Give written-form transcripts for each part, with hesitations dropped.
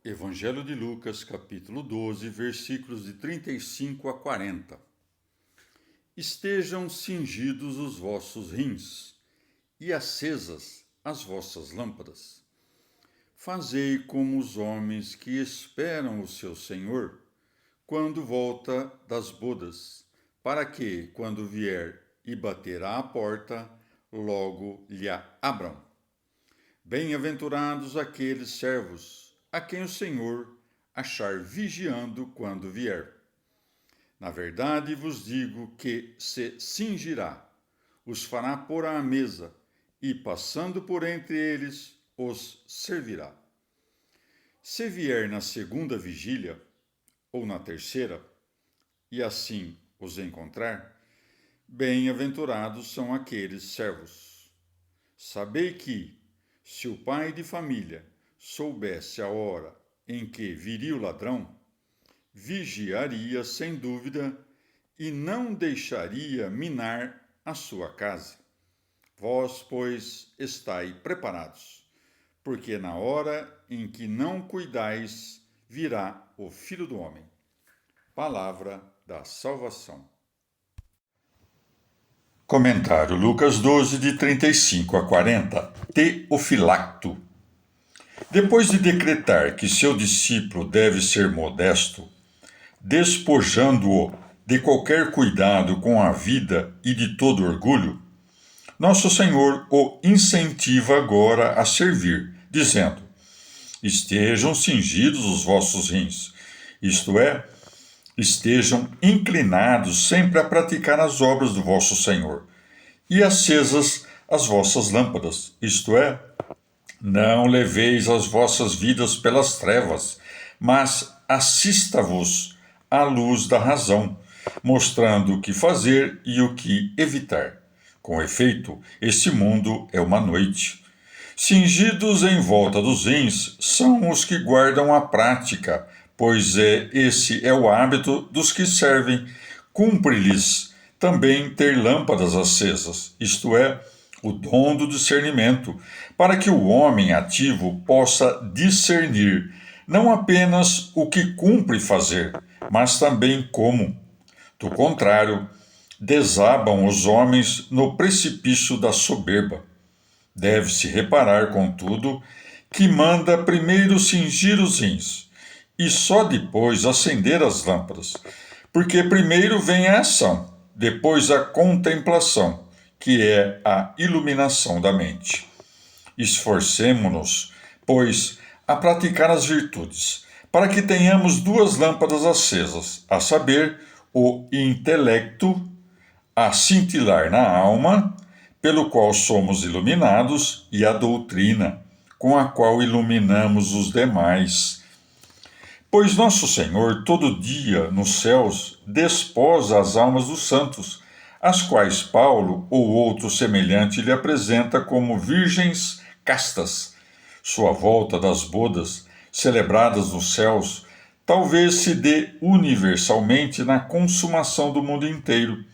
Evangelho de Lucas, capítulo 12, versículos de 35 a 40. Estejam cingidos os vossos rins e acesas as vossas lâmpadas. Fazei como os homens que esperam o seu Senhor quando volta das bodas, para que, quando vier e bater à porta, logo lhe abram. Bem-aventurados aqueles servos a quem o Senhor achar vigiando quando vier. Na verdade vos digo que se cingirá, os fará pôr à mesa, e passando por entre eles, os servirá. Se vier na segunda vigília, ou na terceira, e assim os encontrar, bem-aventurados são aqueles servos. Sabei que, se o pai de família soubesse a hora em que viria o ladrão, vigiaria sem dúvida e não deixaria minar a sua casa. Vós, pois, estai preparados, porque na hora em que não cuidais, virá o Filho do Homem. Palavra da salvação. Comentário Lucas 12, de 35 a 40. Teofilacto. Depois de decretar que seu discípulo deve ser modesto, despojando-o de qualquer cuidado com a vida e de todo orgulho, Nosso Senhor o incentiva agora a servir, dizendo: estejam cingidos os vossos rins, isto é, estejam inclinados sempre a praticar as obras do vosso Senhor, e acesas as vossas lâmpadas, isto é, não leveis as vossas vidas pelas trevas, mas assista-vos à luz da razão, mostrando o que fazer e o que evitar. Com efeito, este mundo é uma noite. Cingidos em volta dos rins são os que guardam a prática, pois esse é o hábito dos que servem. Cumpre-lhes também ter lâmpadas acesas, isto é, o dom do discernimento, para que o homem ativo possa discernir não apenas o que cumpre fazer, mas também como. Do contrário, desabam os homens no precipício da soberba. Deve-se reparar, contudo, que manda primeiro cingir os rins e só depois acender as lâmpadas, porque primeiro vem a ação, depois a contemplação, que é a iluminação da mente. Esforcemo-nos, pois, a praticar as virtudes, para que tenhamos duas lâmpadas acesas, a saber, o intelecto, a cintilar na alma, pelo qual somos iluminados, e a doutrina, com a qual iluminamos os demais. Pois nosso Senhor, todo dia, nos céus, desposa as almas dos santos, as quais Paulo ou outro semelhante lhe apresenta como virgens castas. Sua volta das bodas, celebradas nos céus, talvez se dê universalmente na consumação do mundo inteiro,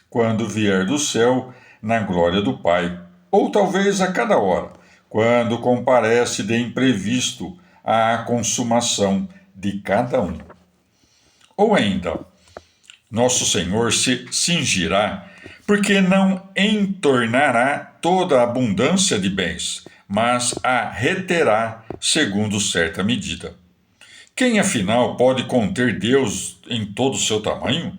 quando vier do céu, na glória do Pai, ou talvez a cada hora, quando comparece de imprevisto à consumação de cada um. Ou ainda, nosso Senhor se cingirá, porque não entornará toda a abundância de bens, mas a reterá segundo certa medida. Quem, afinal, pode conter Deus em todo o seu tamanho?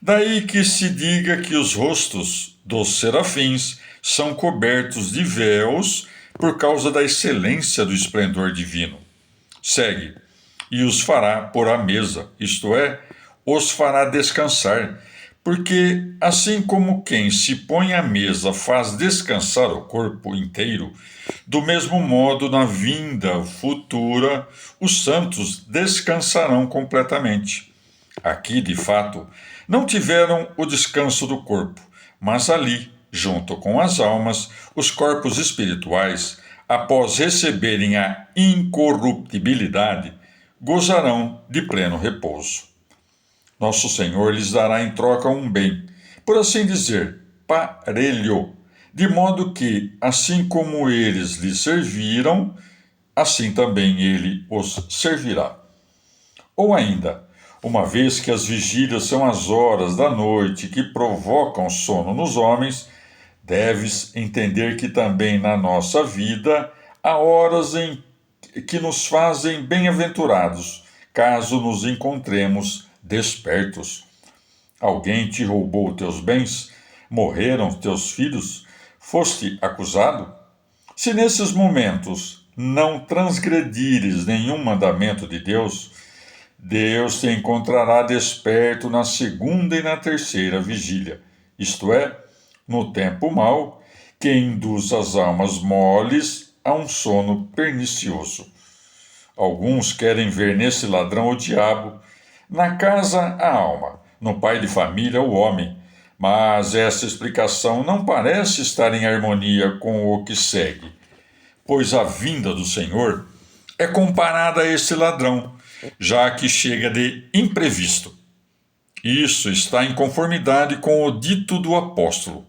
Daí que se diga que os rostos dos serafins são cobertos de véus por causa da excelência do esplendor divino. Segue, e os fará pôr à mesa, isto é, os fará descansar, porque assim como quem se põe à mesa faz descansar o corpo inteiro, do mesmo modo na vinda futura os santos descansarão completamente. Aqui, de fato, não tiveram o descanso do corpo, mas ali, junto com as almas, os corpos espirituais, após receberem a incorruptibilidade, gozarão de pleno repouso. Nosso Senhor lhes dará em troca um bem, por assim dizer, parelho, de modo que, assim como eles lhe serviram, assim também ele os servirá. Ou ainda, uma vez que as vigílias são as horas da noite que provocam sono nos homens, deves entender que também na nossa vida há horas em que nos fazem bem-aventurados, caso nos encontremos despertos. Alguém te roubou teus bens? Morreram teus filhos? Foste acusado? Se nesses momentos não transgredires nenhum mandamento de Deus, Deus te encontrará desperto na segunda e na terceira vigília, isto é, no tempo mau, que induz as almas moles a um sono pernicioso. Alguns querem ver nesse ladrão o diabo, na casa a alma, no pai de família o homem, mas essa explicação não parece estar em harmonia com o que segue, pois a vinda do Senhor é comparada a esse ladrão, já que chega de imprevisto. Isso está em conformidade com o dito do apóstolo.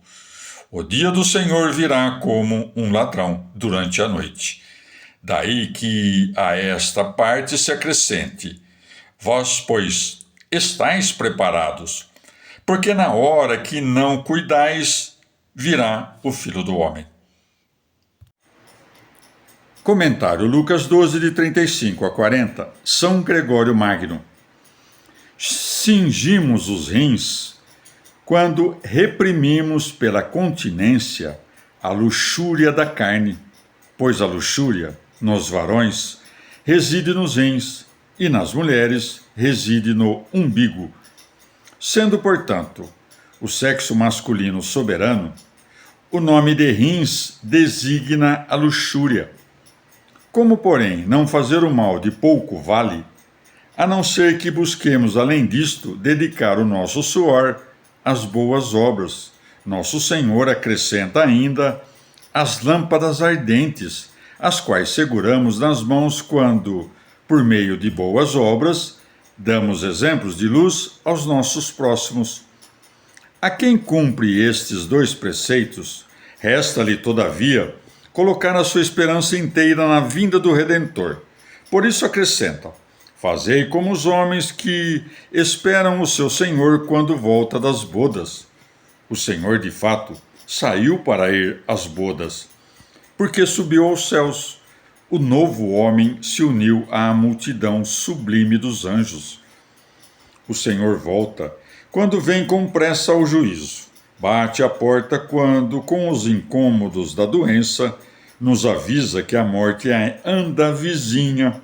O dia do Senhor virá como um ladrão durante a noite. Daí que a esta parte se acrescente: vós, pois, estáis preparados, porque na hora que não cuidais, virá o Filho do Homem. Comentário Lucas 12, de 35 a 40. São Gregório Magno. Cingimos os rins quando reprimimos pela continência a luxúria da carne, pois a luxúria, nos varões, reside nos rins, e nas mulheres reside no umbigo. Sendo, portanto, o sexo masculino soberano, o nome de rins designa a luxúria. Como, porém, não fazer o mal de pouco vale, a não ser que busquemos, além disto, dedicar o nosso suor às boas obras. Nosso Senhor acrescenta ainda as lâmpadas ardentes, as quais seguramos nas mãos quando, por meio de boas obras, damos exemplos de luz aos nossos próximos. A quem cumpre estes dois preceitos, resta-lhe, todavia, colocar a sua esperança inteira na vinda do Redentor. Por isso acrescenta: fazei como os homens que esperam o seu Senhor quando volta das bodas. O Senhor, de fato, saiu para ir às bodas, porque subiu aos céus. O novo homem se uniu à multidão sublime dos anjos. O Senhor volta quando vem com pressa ao juízo. Bate à porta quando, com os incômodos da doença, nos avisa que a morte anda vizinha.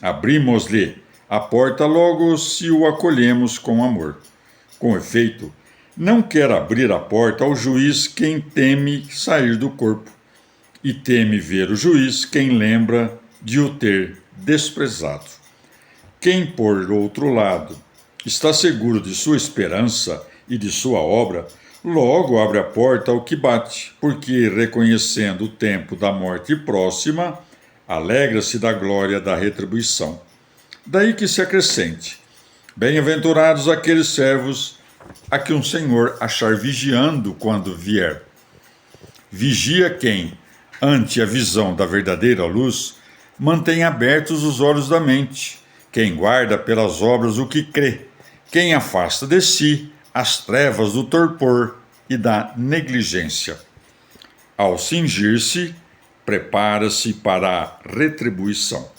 Abrimos-lhe a porta logo se o acolhemos com amor. Com efeito, não quer abrir a porta ao juiz quem teme sair do corpo, e teme ver o juiz quem lembra de o ter desprezado. Quem, por outro lado, está seguro de sua esperança e de sua obra, logo abre a porta ao que bate, porque, reconhecendo o tempo da morte próxima, alegra-se da glória da retribuição. Daí que se acrescente: bem-aventurados aqueles servos a que um senhor achar vigiando quando vier. Vigia quem, ante a visão da verdadeira luz, mantém abertos os olhos da mente, quem guarda pelas obras o que crê, quem afasta de si as trevas do torpor e da negligência. Ao cingir-se, prepara-se para a retribuição.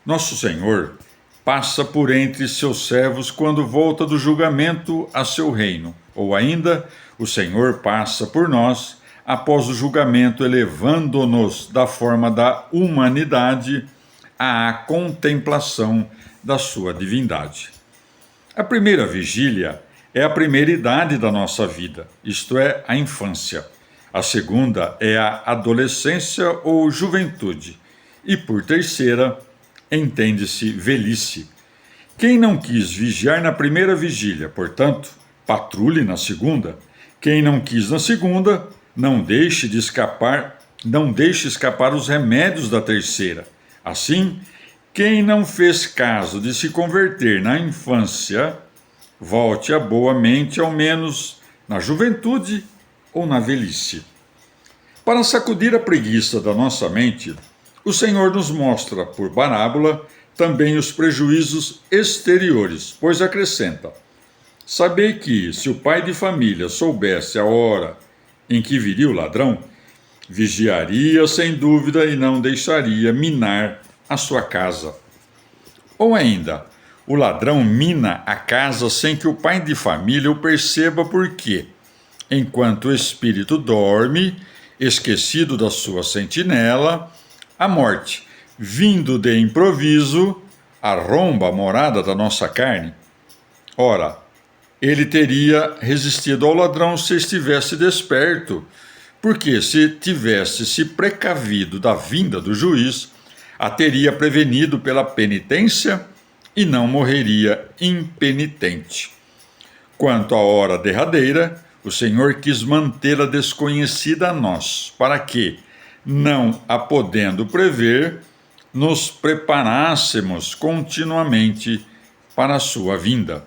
Nosso Senhor passa por entre seus servos quando volta do julgamento a seu reino, ou ainda, o Senhor passa por nós após o julgamento, elevando-nos da forma da humanidade à contemplação da sua divindade. A primeira vigília é a primeira idade da nossa vida, isto é, a infância. A segunda é a adolescência ou juventude. E por terceira, entende-se velhice. Quem não quis vigiar na primeira vigília, portanto, patrulhe na segunda. Quem não quis na segunda, não deixe escapar os remédios da terceira. Assim, quem não fez caso de se converter na infância, volte a boa mente ao menos na juventude ou na velhice. Para sacudir a preguiça da nossa mente, O Senhor nos mostra, por parábola, também os prejuízos exteriores, pois acrescenta: sabei que, se o pai de família soubesse a hora em que viria o ladrão, vigiaria sem dúvida e não deixaria minar a sua casa. Ou ainda, o ladrão mina a casa sem que o pai de família o perceba, porque, enquanto o espírito dorme, esquecido da sua sentinela, a morte, vindo de improviso, arromba a morada da nossa carne. Ora, ele teria resistido ao ladrão se estivesse desperto, porque se tivesse se precavido da vinda do juiz, a teria prevenido pela penitência e não morreria impenitente. Quanto à hora derradeira, o Senhor quis mantê-la desconhecida a nós, para que, não a podendo prever, nos preparássemos continuamente para a sua vinda.